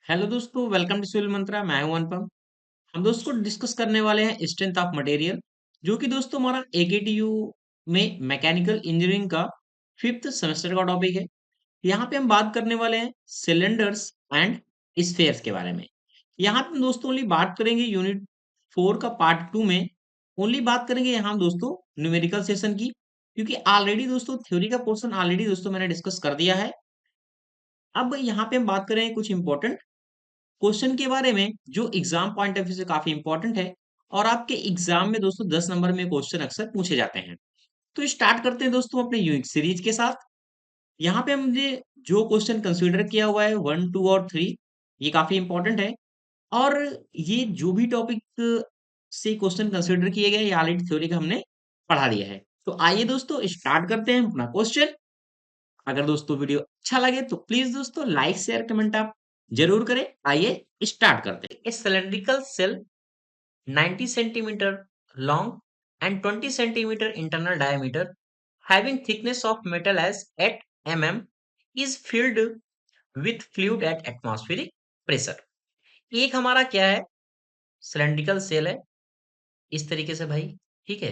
Hello दोस्तों, welcome to civil मंत्रा। मैं हूं अनुपम। हम दोस्तों डिस्कस करने वाले हैं स्ट्रेंथ ऑफ मटेरियल, जो कि दोस्तों हमारा एकेटीयू में मैकेनिकल इंजीनियरिंग का फिफ्थ सेमेस्टर का टॉपिक है। यहाँ पे हम बात करने वाले हैं सिलेंडर्स एंड स्फेयर्स के बारे में। यहाँ पे हम दोस्तों ओनली बात करेंगे यूनिट 4 का पार्ट 2 में। ओनली बात करेंगे यहाँ हम दोस्तों न्यूमेरिकल सेशन की, क्योंकि ऑलरेडी दोस्तों थ्योरी का पोर्शन ऑलरेडी दोस्तों मैंने डिस्कस कर दिया है। अब यहाँ पे हम बात करेंगे कुछ इंपॉर्टेंट क्वेश्चन के बारे में, जो एग्जाम पॉइंट ऑफ व्यू से काफी इंपॉर्टेंट है और आपके एग्जाम में दोस्तों 10 नंबर में क्वेश्चन अक्सर पूछे जाते हैं। तो स्टार्ट करते हैं दोस्तों अपने यूनिट सीरीज के साथ। यहाँ पे हमने जो क्वेश्चन कंसीडर किया हुआ है 1, 2 और 3, ये काफी इंपॉर्टेंट है। और ये जो भी टॉपिक से क्वेश्चन कंसीडर किए गए, ये ऑलरेडी थ्योरी का हमने पढ़ा दिया है। तो आइए दोस्तों स्टार्ट करते हैं अपना क्वेश्चन। अगर दोस्तों वीडियो अच्छा लगे तो प्लीज दोस्तों लाइक शेयर कमेंट आप जरूर करें। आइए स्टार्ट करते हैं। A cylindrical cell 90 centimeter long and 20 centimeter internal diameter, having thickness of metal as 8 mm, is filled with fluid at atmospheric pressure। एक हमारा क्या है, सिलेंड्रिकल सेल है इस तरीके से भाई। ठीक है,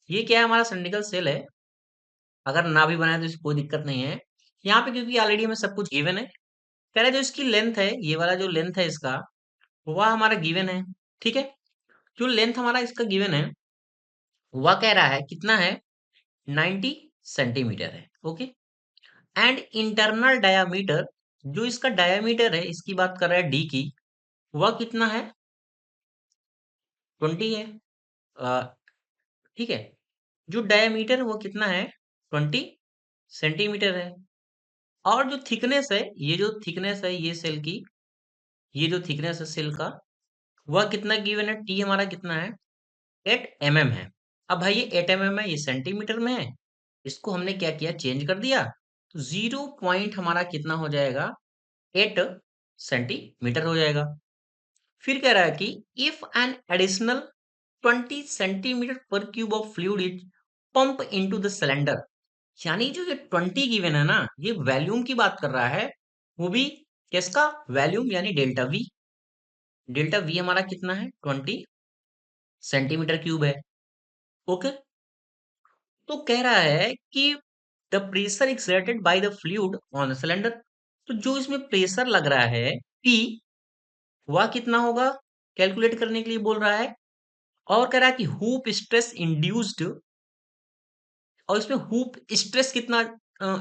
ये क्या है, हमारा सिलेंड्रिकल सेल है। अगर ना भी बनाए तो इसकी कोई दिक्कत नहीं है यहाँ पे, क्योंकि ऑलरेडी हमें सब कुछ गिवन है। कह रहे जो इसकी लेंथ है, ये वाला जो लेंथ है इसका, वह हमारा गिवन है। ठीक है, जो लेंथ हमारा इसका गिवन है वह कह रहा है कितना है, 90 सेंटीमीटर है। ओके, एंड इंटरनल डायामीटर, जो इसका डायामीटर है, इसकी बात कर रहा है डी की, वह कितना है, 20 है। अ, ठीक है, जो डायामीटर वो कितना है, 20 सेंटीमीटर है। और जो थिकनेस है, ये जो थिकनेस है ये सेल की, ये जो थिकनेस है सेल का, वह कितना गिवन है, टी हमारा कितना है, 8 mm है। अब भाई ये 8 mm है, ये सेंटीमीटर में है, इसको हमने क्या किया, चेंज कर दिया। तो 0 पॉइंट हमारा कितना हो जाएगा, 8 सेंटीमीटर हो जाएगा। फिर कह रहा है कि इफ एन एडिशनल 20 सेंटीमीटर पर cube of fluid is pump into the cylinder, यानी जो ये 20 गिवन है ना, ये वॉल्यूम की बात कर रहा है, वो भी किसका, वॉल्यूम यानी डेल्टा वी। डेल्टा वी हमारा कितना है, 20 सेंटीमीटर क्यूब है। ओके, तो कह रहा है कि the pressure exerted by the fluid on the cylinder, तो जो इसमें प्रेशर लग रहा है पी, वह कितना होगा, कैलकुलेट करने के लिए बोल रहा है। और कह रहा है कि हुप स्ट्रेस इंड्यूस्ड, और इसमें हुप स्ट्रेस कितना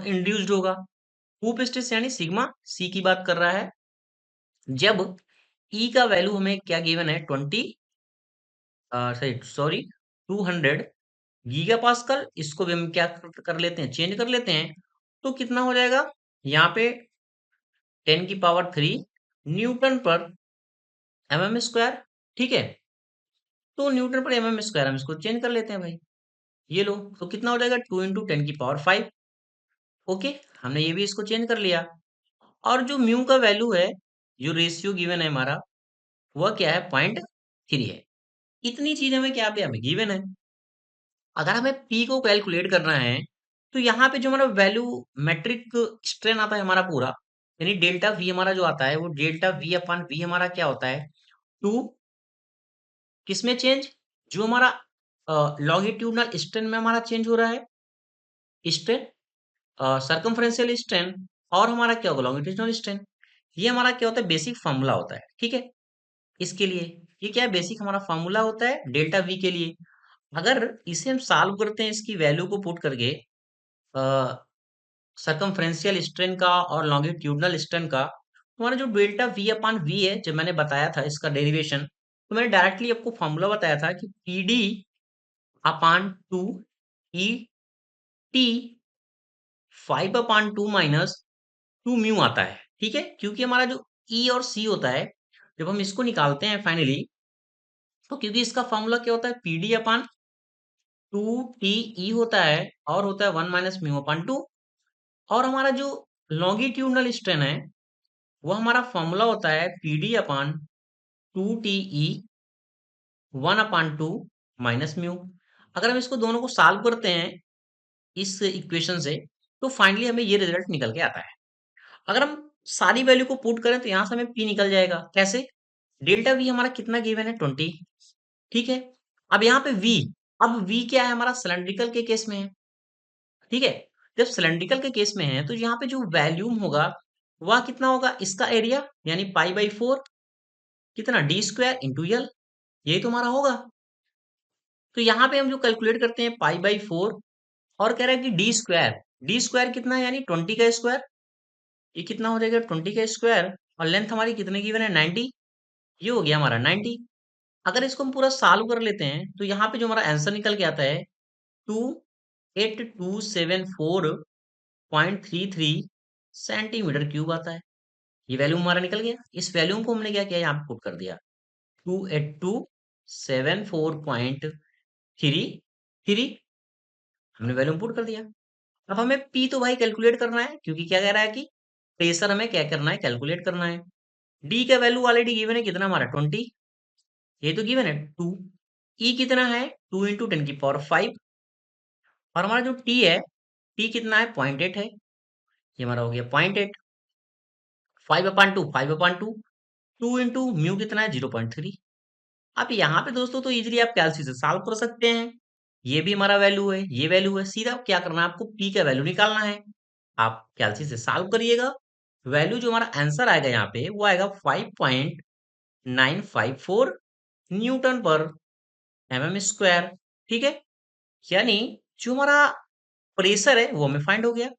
इंड्यूस्ड होगा, हुप स्ट्रेस यानी सिग्मा सी की बात कर रहा है, जब ई का वैल्यू हमें क्या गिवन है, 20 सॉरी 200 गीगा पास्कल। इसको भी हम क्या कर लेते हैं, चेंज कर लेते हैं। तो कितना हो जाएगा यहाँ पे, 10 की पावर 3 न्यूटन पर mm स्क्वायर। ठीक है, तो न्यूटन पर mm स्क्वायर हम इसको चेंज कर लेते हैं भाई। ये लो, तो कितना हो जाएगा, 2 × 10 की पावर 5। ओके, हमने ये भी इसको चेंज कर लिया। और जो म्यू का वैल्यू है, जो रेशियो गिवन है हमारा, वह क्या है, 0.3 है। इतनी चीज हमें क्या पे हमें गिवन है। अगर हमें पी को कैलकुलेट करना है, तो यहाँ पे जो हमारा वैल्यू मेट्रिक स्ट्रेन आता है हमारा पूरा, यानी डेल्टा वी हमारा जो आता है, वो डेल्टा वी अपॉन वी हमारा क्या होता है, 2, किसमें चेंज, जो हमारा लॉन्गिट्यूडनल स्ट्रेन में हमारा चेंज हो रहा है, स्ट्रेन सरकमफ्रेंशियल स्ट्रेन, और हमारा क्या होगा, लॉन्गिट्यूडनल स्ट्रेन। ये हमारा क्या होता है, बेसिक फार्मूला होता है। ठीक है, इसके लिए ये क्या है, बेसिक हमारा फार्मूला होता है डेल्टा वी के लिए। अगर इसे हम सॉल्व करते हैं, इसकी वैल्यू को पुट करके, सरकमफ्रेंशियल स्ट्रेन का और लॉन्गिट्यूडनल स्ट्रेन का, हमारा जो डेल्टा वी अपॉन वी है, जब मैंने बताया था इसका डेरिवेशन, तो मैंने डायरेक्टली आपको फॉर्मूला बताया था कि P D upon 2 E T 5/2 minus 2 mu आता है। ठीक है, क्योंकि हमारा जो ई और सी होता है, जब हम इसको निकालते हैं फाइनली, तो क्योंकि इसका फॉर्मूला क्या होता है, P D upon 2 T E होता है, और होता है 1 - म्यू/2। और हमारा जो लॉन्गिट्यूडनल स्ट्रेन है, वो हमारा फॉर्मूला होता है P D upon 2 T E 1/2 minus mu. अगर हम इसको दोनों को सॉल्व करते हैं इस इक्वेशन से, तो फाइनली हमें ये रिजल्ट निकल के आता है। अगर हम सारी वैल्यू को पुट करें तो यहाँ से हमें पी निकल जाएगा। कैसे? डेल्टा वी हमारा कितना गिवन है? 20। ठीक है। अब यहाँ पे वी, अब वी क्या है? हमारा सिलेंड्रिकल के केस में है। ठीक है। जब सिलेंड्रिकल के केस में है तो यहाँ पे जो वैल्यूम होगा वह कितना होगा? इसका एरिया यानी पाई बाई 4 कितना? डी स्क्वायर इंटू यल, यही तो हमारा होगा। तो यहाँ पे हम जो कैलकुलेट करते हैं पाई बाई 4, और कह रहा है कि डी स्क्वायर कितना है? यानी 20 का स्क्वायर। ये कितना हो जाएगा? 20 का स्क्वायर। और लेंथ हमारी कितने गिवन है? 90। ये हो गया हमारा 90। अगर इसको हम पूरा सॉल्व कर लेते हैं तो यहाँ पे जो हमारा आंसर निकल के आता है 28274.33 सेंटीमीटर क्यूब आता है। ये वैल्यू हमारा निकल गया। इस वैल्यू को हमने क्या किया? यहाँ पे पुट कर दिया 28274.33, हमने वैल्यू पुट कर दिया। अब हमें पी तो भाई कैलकुलेट करना है, क्योंकि क्या कह रहा है कि प्रेशर हमें क्या करना है? कैलकुलेट करना है। डी का वैल्यू ऑलरेडी गिवन है, कितना हमारा? 20। ये तो गिवन है 2। ई कितना है? 2 इंटू 10 की पावर 5। और हमारा जो टी है, टी कितना है? 0.8 है। ये हमारा हो गया 0.8। 5/2, 5/2, 2 इंटू म्यू कितना है? 0.3। अब यहाँ पे दोस्तों तो इजीली आप कैलसी से सॉल्व कर सकते हैं। ये भी हमारा वैल्यू है, ये वैल्यू है, सीधा क्या करना है आपको? पी का वैल्यू निकालना है। आप कैलसी से सॉल्व करिएगा। वैल्यू जो हमारा आंसर आएगा यहाँ पे वो आएगा 5.954 न्यूटन पर एमएम स्क्वायर। ठीक है। यानी जो हमारा प्रेशर है वो हमें फाइंड हो गया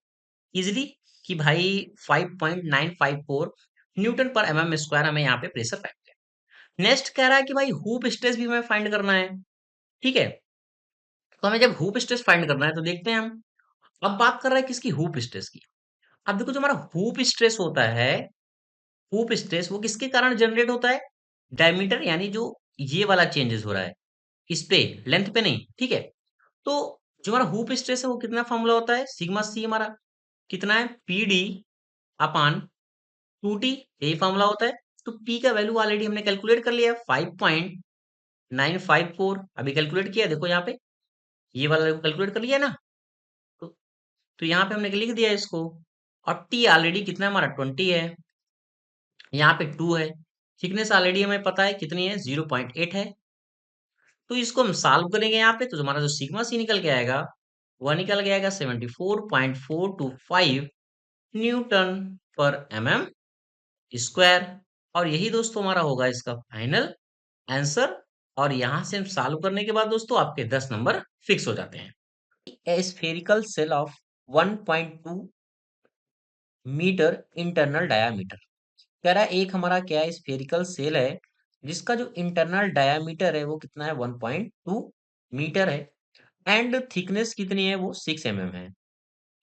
इजिली, कि भाई 5.954 न्यूटन पर एमएम स्क्वायर हमें यहाँ पे प्रेशर फाइंड किया। नेक्स्ट कह रहा है कि भाई हुप स्ट्रेस भी हमें फाइंड करना है। ठीक है। तो हमें जब हुप स्ट्रेस फाइंड करना है तो देखते हैं हम। अब बात कर रहे हैं किसकी? हुप स्ट्रेस की। अब देखो जो हमारा हुप स्ट्रेस होता है, हुप स्ट्रेस वो किसके कारण जनरेट होता है? डायमीटर, यानी जो ये वाला चेंजेस हो रहा है इस पे, लेंथ पे नहीं। ठीक है। तो जो हमारा हुप स्ट्रेस है वो कितना फॉर्मूला होता है? सिग्मा सी हमारा कितना है? पी डी अपान 2 टी, यही फॉर्मूला होता है। तो पी का वैल्यू ऑलरेडी हमने कैलकुलेट कर लिया है 5.954। अभी कैलकुलेट किया, देखो यहाँ पे ये वाला कैलकुलेट कर लिया ना। तो, तो यहाँ पे हमने लिख दिया इसको। और टी ऑलरेडी कितना है हमारा? 20 है। यहाँ पे 2 है। थिकनेस ऑलरेडी हमें पता है कितनी है? 0.8 है। तो इसको हम सॉल्व करेंगे यहाँ पे, तो हमारा जो सिग्मा सी निकल के आएगा वह निकल के आएगा 74.425 न्यूटन पर एमएम स्क्वायर। और यही दोस्तों हमारा होगा इसका फाइनल आंसर। और यहां से हम सॉल्व करने के बाद दोस्तों आपके 10 नंबर फिक्स हो जाते हैं। A spherical cell of 1.2 metre internal diameter. कह रहा है एक हमारा क्या है? स्फेरिकल सेल है जिसका जो इंटरनल डायामीटर है वो कितना है? 1.2 मीटर है। एंड थिकनेस कितनी है? वो 6 mm है।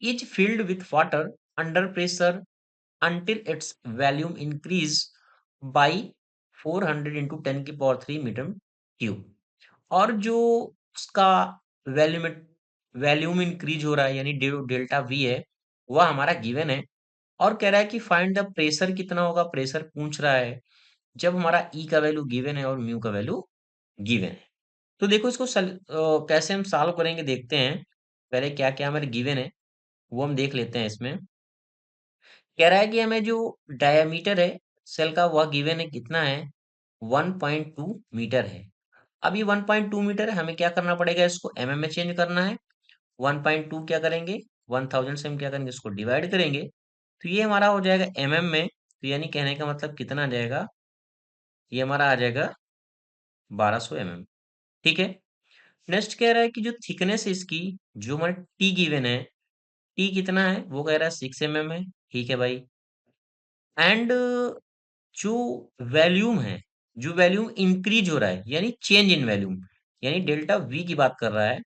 Is filled with water under pressure until its volume increase by 400 into 10 की पावर 3 मीटर क्यूब। और जो उसका वैल्यूम वैल्यूम इंक्रीज हो रहा है यानी डेल्टा वी है, वह हमारा गिवन है। और कह रहा है कि फाइंड द प्रेशर कितना होगा? प्रेशर पूछ रहा है जब हमारा ई का वैल्यू गिवन है और म्यू का वैल्यू गिवन है। तो देखो इसको कैसे हम सॉल्व करेंगे देखते हैं। पहले क्या क्या हमारे गिवन है वो हम देख लेते हैं इसमें। कह रहा है कि हमें जो डायमीटर है सेल का वह गिवन है कितना है? 1.2 मीटर है। अब ये 1.2 मीटर है, हमें क्या करना पड़ेगा? इसको एमएम में चेंज करना है। 1.2 क्या करेंगे? 1000 से हम क्या करेंगे? इसको डिवाइड करेंगे तो ये हमारा हो जाएगा एमएम में। तो यानी कहने का मतलब कितना आ जाएगा? ये हमारा आ जाएगा 1200 mm। ठीक है। नेक्स्ट कह रहा है कि जो थिकनेस है इसकी, जो हमारा टी गिवन है, टी कितना है? वो कह रहा है 6 mm है। ठीक है भाई। एंड जो वैल्यूम है, जो वैल्यूम इंक्रीज हो रहा है यानी चेंज इन वैल्यूम, यानी डेल्टा वी की बात कर रहा है,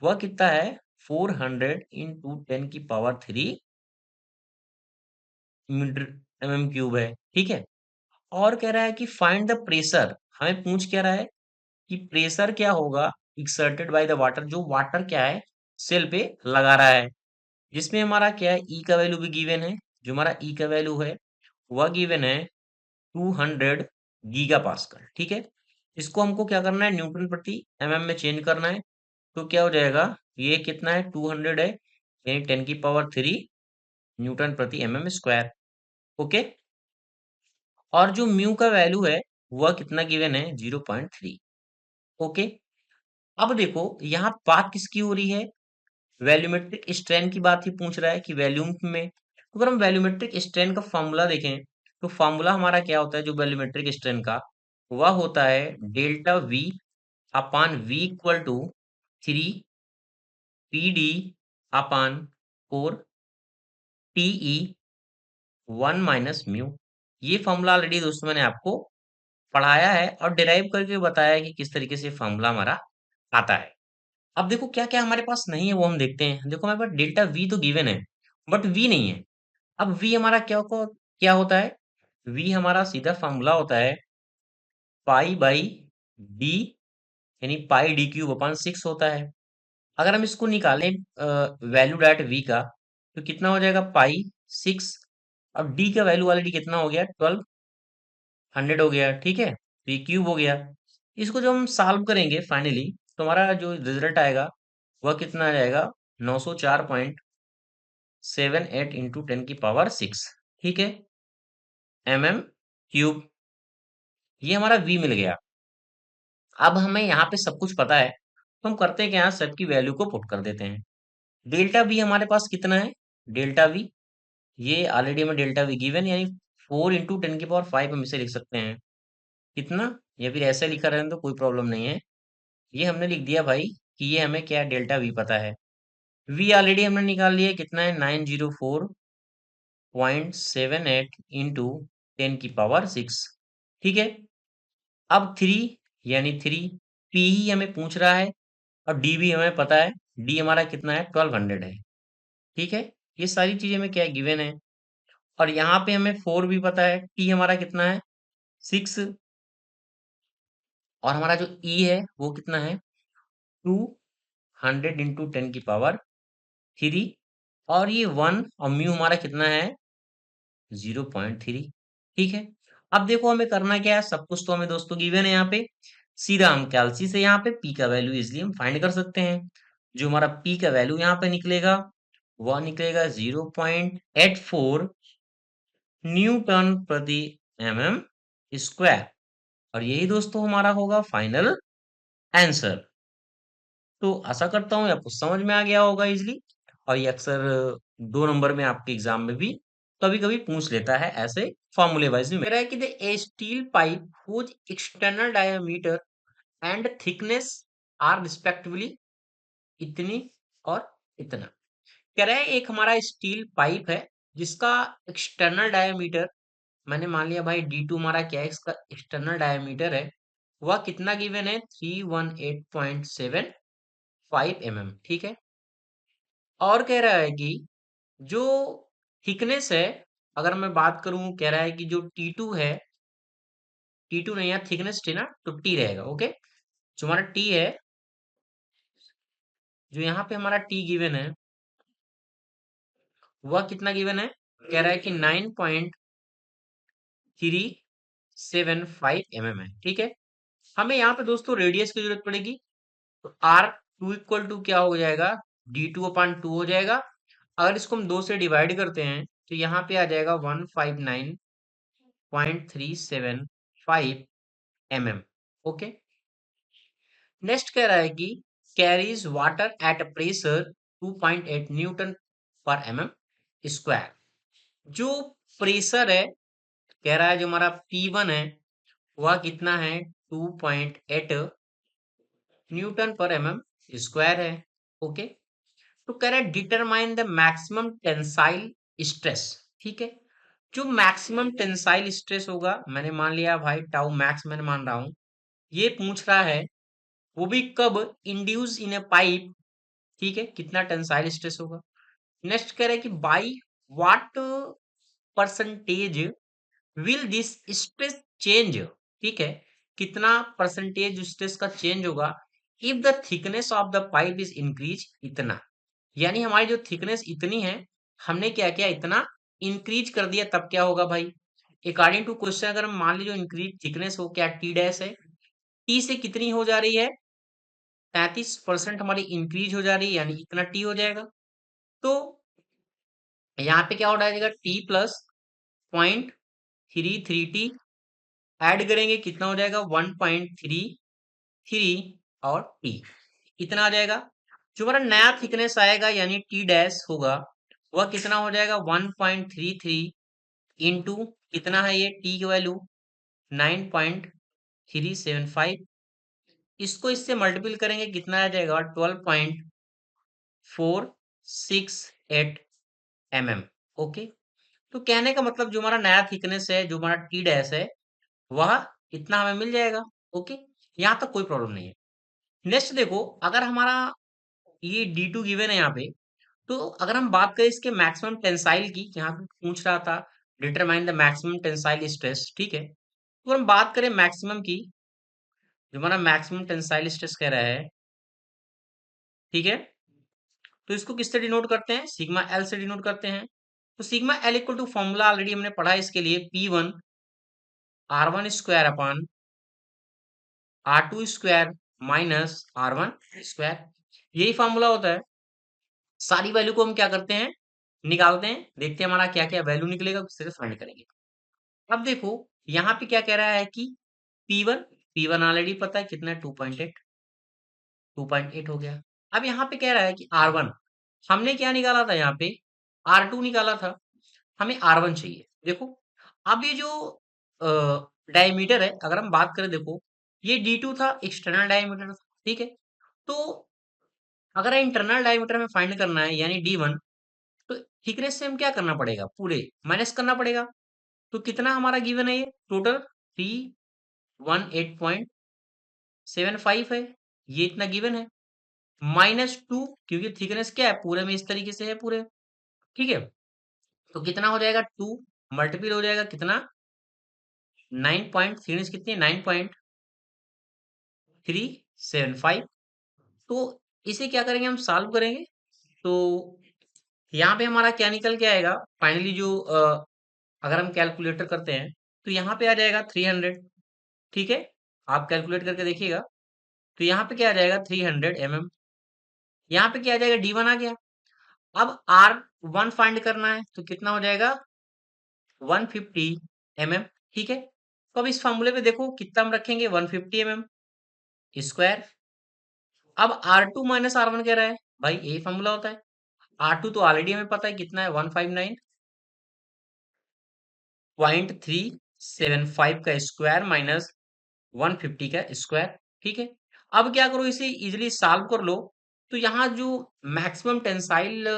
वह कितना है? 400 इंटू 10 की पावर 3 मीटर एमएम क्यूब है। ठीक है। और कह रहा है कि फाइंड द प्रेशर, हमें पूछ क्या रहा है कि प्रेशर क्या होगा एक्सर्टेड बाय द वाटर, जो वाटर क्या है सेल पे लगा रहा है। जिसमें हमारा क्या है? ई का वैल्यू भी गिवन है। जो हमारा ई का वैल्यू है वह गिवन है 200 गीगा पास्कल। ठीक है। इसको हमको क्या करना है? न्यूटन प्रति एमएम में चेंज करना है। तो क्या हो जाएगा? ये कितना है? 200 है, यानी 10 की पावर 3 न्यूटन प्रति एमएम स्क्वायर। ओके। और जो म्यू का वैल्यू है वह कितना गिवन है, 0.3। ओके। अब देखो यहाँ बात किसकी हो रही है, वैल्यूमेट्रिक स्ट्रेन की बात ही पूछ रहा है कि वैल्यूम में। तो अगर हम वैल्यूमेट्रिक स्ट्रेन का फॉर्मूला देखें तो फॉर्मूला हमारा क्या होता है, जो वैल्यूमेट्रिक स्ट्रेन का वह होता है delta V upon V equal to 3 PD upon 4 TE 1 - mu. ये फॉर्मूला ऑलरेडी दोस्तों मैंने आपको पढ़ाया है और डिराइव करके बताया है कि किस तरीके से फॉर्मूला हमारा आता है। अब देखो क्या क्या हमारे पास नहीं है वो हम देखते हैं। देखो हमारे पास डेल्टा वी तो गिवन है बट वी नहीं है। अब वी हमारा क्या होता है, वी हमारा सीधा फॉर्मूला होता है पाई बाई डी, यानी पाई डी क्यूब अपॉन 6 होता है। अगर हम इसको निकालें वैल्यू डैट वी का तो कितना हो जाएगा, पाई 6। अब डी का वैल्यू ऑलरेडी कितना हो गया, 1200 हो गया, ठीक है, वी क्यूब हो गया। इसको जब हम सॉल्व करेंगे फाइनली तो हमारा जो रिजल्ट आएगा वह कितना आ जाएगा, 904.78 इंटू 10⁻6, ठीक है, mm³ ये हमारा v मिल गया। अब हमें यहाँ पे सब कुछ पता है तो हम करते हैं कि यहाँ सबकी वैल्यू को पुट कर देते हैं। डेल्टा v हमारे पास कितना है, डेल्टा v ये ऑलरेडी हमें डेल्टा v गिवन, यानी 4 × 10⁵ हम इसे लिख सकते हैं कितना, या फिर ऐसे लिखा रहे तो कोई प्रॉब्लम नहीं है। ये हमने लिख दिया भाई कि ये हमें क्या डेल्टा v पता है। v ऑलरेडी हमने निकाल लिया, कितना है 904.78 इंटू 10⁻6, ठीक है। अब 3 यानी 3 p ही हमें पूछ रहा है और डी भी हमें पता है, डी हमारा कितना है 1200 है, ठीक है। ये सारी चीजें हमें क्या गिवन है और यहाँ पे हमें 4 भी पता है, टी हमारा कितना है 6 और हमारा जो ई है वो कितना है 200 इंटू 10⁻3 और ये 1 और म्यू हमारा कितना है 0.3, ठीक है। अब देखो हमें करना क्या है, सब कुछ तो हमें दोस्तों गिवन है यहाँ पे। सीधा हम कैलसी से यहाँ पे पी का वैल्यू इजिली हम फाइंड कर सकते हैं। जो हमारा पी का वैल्यू यहाँ पे निकलेगा वह निकलेगा 0.84 न्यूटन प्रति mm²। और यही दोस्तों हमारा होगा फाइनल आंसर। तो आशा करता हूँ आपको समझ में आ गया होगा इजिली। और ये अक्सर 2 नंबर में आपके एग्जाम में भी कभी कभी पूछ लेता है ऐसे फॉर्मूले वाइज में। कह रहा है कि the a steel pipe whose external diameter and thickness are respectively इतनी और इतना। कह रहा है एक हमारा स्टील पाइप है जिसका एक्सटर्नल डायमीटर, मैंने मान लिया भाई D2 हमारा क्या है, इसका एक्सटर्नल डायमीटर है, वह कितना गिवन है 318.75 mm, ठीक है। और कह रहा है कि जो थिकनेस है, अगर मैं बात करूं, कह रहा है कि जो T2 है, T2 नहीं है थिकनेस थी ना, तो T रहेगा, ओके। जो हमारा T है, जो यहाँ पे हमारा T गिवन है वह कितना गिवन है, कह रहा है कि 9.375 mm है, ठीक है। हमें यहाँ पे दोस्तों रेडियस की जरूरत पड़ेगी, तो R2 इक्वल टू क्या हो जाएगा, D2/2 हो जाएगा। अगर इसको हम 2 से डिवाइड करते हैं तो यहाँ पे आ जाएगा 159.375 mm, ओके। नेक्स्ट कह रहा है कि carries water at pressure 2.8 Newton पर mm²। जो प्रेशर है, कह रहा है जो हमारा P1 है वह कितना है 2.8 न्यूटन पर mm² है, ओके। तो कह रहा है determine the maximum tensile stress, ठीक है। जो मैक्सिमम टेंसाइल स्ट्रेस होगा, मैंने मान लिया भाई टाउ मैक्स मैंने मान रहा हूं, ये पूछ रहा है, वो भी कब, इंड्यूस इन अ पाइप, ठीक है, कितना टेंसाइल स्ट्रेस होगा। नेक्स्ट कह रहा है कि by what percentage will this stress change, ठीक है, कितना परसेंटेज स्ट्रेस का चेंज होगा if the thickness of the pipe is increase इतना। यानी हमारी जो थिकनेस इतनी है, हमने क्या किया, इतना इंक्रीज कर दिया, तब क्या होगा भाई, अकॉर्डिंग टू क्वेश्चन अगर हम मान लीजिए इंक्रीज थिकनेस हो क्या टी डैश है, टी से कितनी हो जा रही है 33% हमारी इंक्रीज हो जा रही है, यानी इतना टी हो जाएगा। तो यहाँ पे क्या हो जाएगा टी प्लस 0.33t ऐड करेंगे कितना हो जाएगा 1.33 और t इतना आ जाएगा। जो हमारा नया थिकनेस आएगा यानी टी डैश होगा वह कितना हो जाएगा 1.33 इंटू कितना है ये टी की वैल्यू 9.375 इसको इससे मल्टीपल करेंगे कितना आ जाएगा 12.468 ओके। तो कहने का मतलब जो हमारा नया थिकनेस है जो हमारा टी डैश है वह इतना हमें मिल जाएगा ओके। यहाँ तक कोई प्रॉब्लम नहीं है। नेक्स्ट देखो अगर हमारा ये D2 गिवन है यहाँ पे तो अगर हम बात करें इसके मैक्सिमम टेंसाइल की यहाँ पे पूछ रहा था determine the maximum tensile stress ठीक है। तो हम बात करें मैक्सिमम की जो हमारा मैक्सिमम टेंसाइल स्ट्रेस कह रहा है ठीक है। तो इसको किससे डिनोट करते हैं सिग्मा एल से डिनोट करते हैं। तो sigma L equal to formula already हमने पढ़ा है इसके लिए P1 R1 square upon R2 square minus R1 square यही फॉर्मूला होता है। सारी वैल्यू को हम क्या करते हैं निकालते हैं देखते हैं हमारा क्या क्या वैल्यू निकलेगा उससे फाइंड करेंगे। अब देखो यहाँ पे क्या कह रहा है कि P1 ऑलरेडी पता है कितना है 2.8 हो गया। अब यहाँ पे कह रहा है कि R1 हमने क्या निकाला था यहाँ पे R2 निकाला था हमें R1 चाहिए। देखो अब ये जो डायमीटर है अगर हम बात करें देखो ये D2 था एक्सटर्नल डायमीटर था ठीक है। तो अगर इंटरनल डायमीटर में फाइंड करना है यानी D1 तो थिकनेस से हम क्या करना पड़ेगा पूरे माइनस करना पड़ेगा। तो कितना हमारा गिवन है ये टोटल 318.75 है ये इतना गिवन है -2 क्योंकि थिकनेस क्या है पूरे में इस तरीके से है पूरे ठीक है। तो कितना हो जाएगा 2 मल्टीपल हो जाएगा कितना 9.3 कितनी 9.375 तो इसे क्या करेंगे हम सॉल्व करेंगे। तो यहाँ पे हमारा क्या निकल के आएगा फाइनली जो अगर हम कैलकुलेटर करते हैं तो यहाँ पे आ जाएगा 300 ठीक है। आप कैलकुलेट करके देखिएगा तो यहाँ पे क्या आ जाएगा 300 mm यहाँ पे क्या आ जाएगा D1 आ गया। अब R1 फाइंड करना है तो कितना हो जाएगा 150 mm ठीक है। तो अब इस फॉर्मूले पे देखो कितना हम रखेंगे 150 mm स्क्वायर। अब R2 माइनस R1 कह रहा है भाई यही फॉर्मूला होता है। R2 तो ऑलरेडी हमें पता है कितना है 159.375 का स्क्वायर माइनस 150 का स्क्वायर ठीक है। अब क्या करो इसे इजिली सॉल्व कर लो। तो यहाँ जो मैक्सिमम टेंसाइल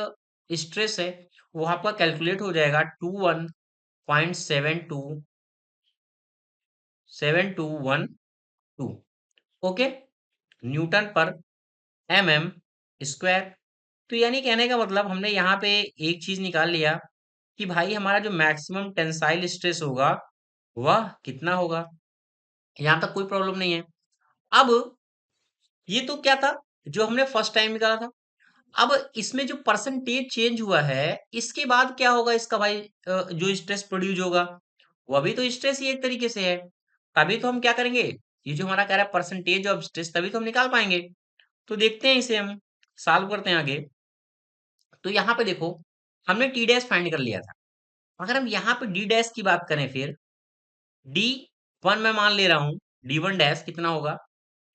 स्ट्रेस है वो आपका कैलकुलेट हो जाएगा 21.7212 ओके न्यूटन पर mm स्क्वायर। तो यानी कहने का मतलब हमने यहाँ पे एक चीज निकाल लिया कि भाई हमारा जो मैक्सिमम टेंसाइल स्ट्रेस होगा वह कितना होगा। यहाँ तक कोई प्रॉब्लम नहीं है। अब ये तो क्या था जो हमने फर्स्ट टाइम निकाला था। अब इसमें जो परसेंटेज चेंज हुआ है इसके बाद क्या होगा इसका भाई जो स्ट्रेस प्रोड्यूस होगा वह भी तो स्ट्रेस ही एक तरीके से है। तभी तो हम क्या करेंगे ये जो हमारा कह रहा है परसेंटेज ऑफ स्ट्रेस तभी तो हम निकाल पाएंगे। तो देखते हैं इसे हम सॉल्व करते हैं आगे। तो यहाँ पे देखो हमने टी डैश फाइंड कर लिया था। अगर हम यहाँ पे डी डैश की बात करें फिर D1 मैं मान ले रहा हूँ D1 डैश कितना होगा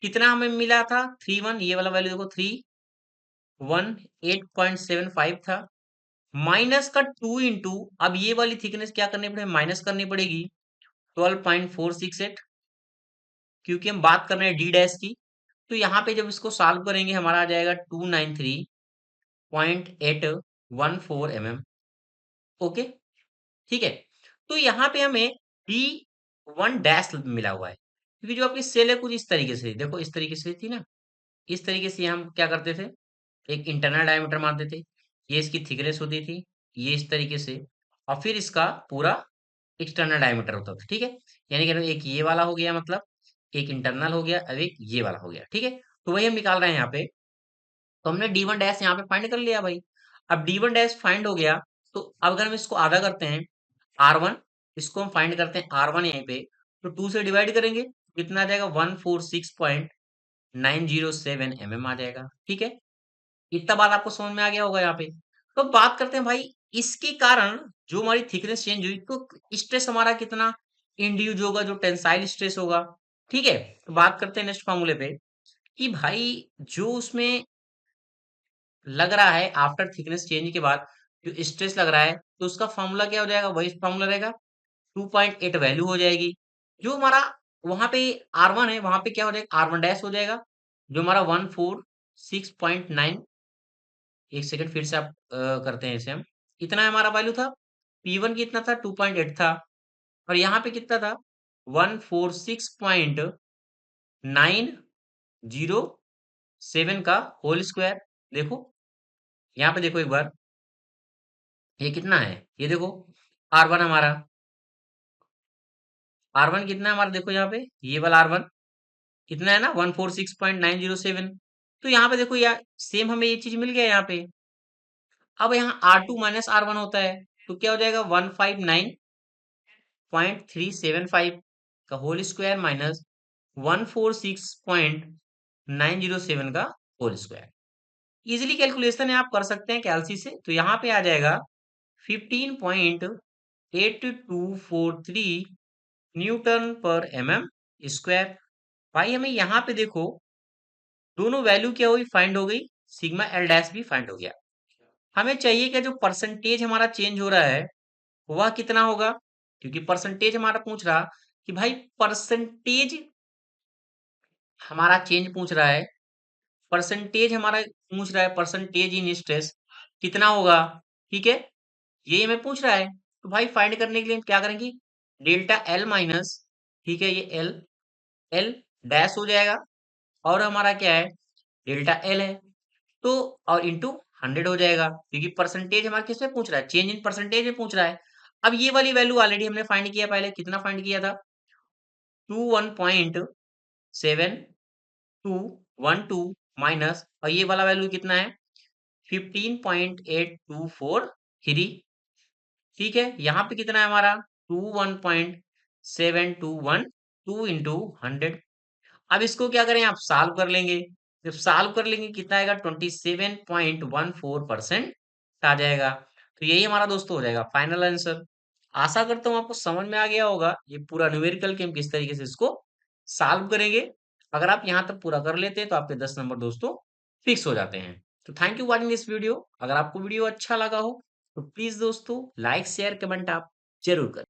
कितना हमें मिला था 31 ये वाला वैल्यू देखो 318.75 था माइनस का 2 इंटू अब ये वाली थिकनेस क्या करनी पड़ेगी माइनस करनी पड़ेगी 12.468 क्योंकि हम बात कर रहे हैं डी डैश की। तो यहाँ पे जब इसको सॉल्व करेंगे हमारा आ जाएगा 293.814 mm ओके ठीक है। तो यहाँ पे हमें D1 डैश मिला हुआ है क्योंकि जो आपकी सेल है कुछ इस तरीके से देखो इस तरीके से थी ना इस तरीके से हम क्या करते थे एक इंटरनल डायमीटर मानते थे ये इसकी थिकनेस होती थी ये इस तरीके से और फिर इसका पूरा एक्सटर्नल डायमीटर होता था ठीक है। यानी कि एक ये वाला हो गया मतलब एक इंटरनल हो गया अब एक ये वाला हो गया ठीक है। तो वही हम निकाल रहे हैं यहाँ पे। तो हमने D1 डैश यहाँ पे फाइंड कर लिया भाई। अब D1 डैश फाइंड हो गया तो अब अगर हम इसको आधा करते हैं R1 इसको हम फाइंड करते हैं R1 यहीं पे तो 2 से डिवाइड करेंगे कितना आ जाएगा 146.907 mm आ जाएगा ठीक है। इतना बात आपको समझ में आ गया होगा यहाँ पे। तो बात करते हैं भाई इसके कारण जो हमारी थिकनेस चेंज हुई तो स्ट्रेस हमारा कितना इंड्यूस होगा, जो टेंसाइल स्ट्रेस होगा। ठीक है, तो बात करते हैं नेक्स्ट फॉर्मूले पे कि भाई जो उसमें लग रहा है आफ्टर थिकनेस चेंज के बाद जो स्ट्रेस लग रहा है, तो उसका फॉर्मूला क्या हो जाएगा, वही फॉर्मूला रहेगा, 2.8 वैल्यू हो जाएगी। जो हमारा वहां पे R1 है, वहां पे क्या हो जाएगा, R1 डैश हो जाएगा, जो हमारा 146.9। एक सेकंड फिर से आप करते हैं इसे हम, इतना हमारा वैल्यू था। P1 कितना था, 2.8 था, और यहाँ पे कितना था, 146.907 का होल स्क्वायर। देखो यहाँ पे देखो एक बार, ये कितना है, ये देखो R1 हमारा, R1 कितना है हमारा, देखो यहाँ पे ये वाला R1 कितना है ना, 146.907। तो यहाँ पे देखो यार सेम हमें ये चीज मिल गया यहाँ पे। अब यहाँ R2 माइनस R1 होता है, तो क्या हो जाएगा, 159.375 का होल स्क्वायर माइनस 146.907 का होल स्क्वायर। इजिली कैलकुलेशन है, आप कर सकते हैं कैलसी से। तो यहाँ पे आ जाएगा 15.8243 न्यूटन पर एमएम स्क्वायर। भाई हमें यहाँ पे देखो दोनों वैल्यू क्या हुई, फाइंड हो गई, सिग्मा एल डैश भी फाइंड हो गया। हमें चाहिए कि जो परसेंटेज हमारा चेंज हो रहा है वह कितना होगा, क्योंकि परसेंटेज हमारा पूछ रहा कि भाई परसेंटेज हमारा चेंज पूछ रहा है, परसेंटेज हमारा पूछ रहा है, परसेंटेज इन स्ट्रेस कितना होगा। ठीक है, ये हमें पूछ रहा है। तो भाई फाइंड करने के लिए हम क्या करेंगे, डेल्टा एल माइनस, ठीक है, ये एल एल डैश हो जाएगा, और हमारा क्या है, डेल्टा एल है, तो और इंटू 100 हो जाएगा, क्योंकि परसेंटेज हमारा किस में पूछ रहा है, चेंज इन परसेंटेज में पूछ रहा है। अब ये वाली वैल्यू ऑलरेडी हमने फाइंड किया, पहले कितना फाइंड किया था, 21.7212 माइनस, और ये वाला वैल्यू कितना है, 15.8243। ठीक है, यहाँ पे कितना है हमारा, 21.7212 इंटू 100। अब इसको क्या करें, आप सॉल्व कर लेंगे, जब सॉल्व कर लेंगे कितना आएगा, 27.14% आ जाएगा। तो यही हमारा दोस्तों हो जाएगा फाइनल आंसर। आशा करता हूँ आपको समझ में आ गया होगा ये पूरा न्यूमेरिकल कि हम किस तरीके से इसको सॉल्व करेंगे। अगर आप यहाँ तक पूरा कर लेते हैं तो आपके 10 नंबर दोस्तों फिक्स हो जाते हैं। तो thank you watching this video. अगर आपको वीडियो अच्छा लगा हो तो प्लीज दोस्तों लाइक शेयर कमेंट आप जरूर करें।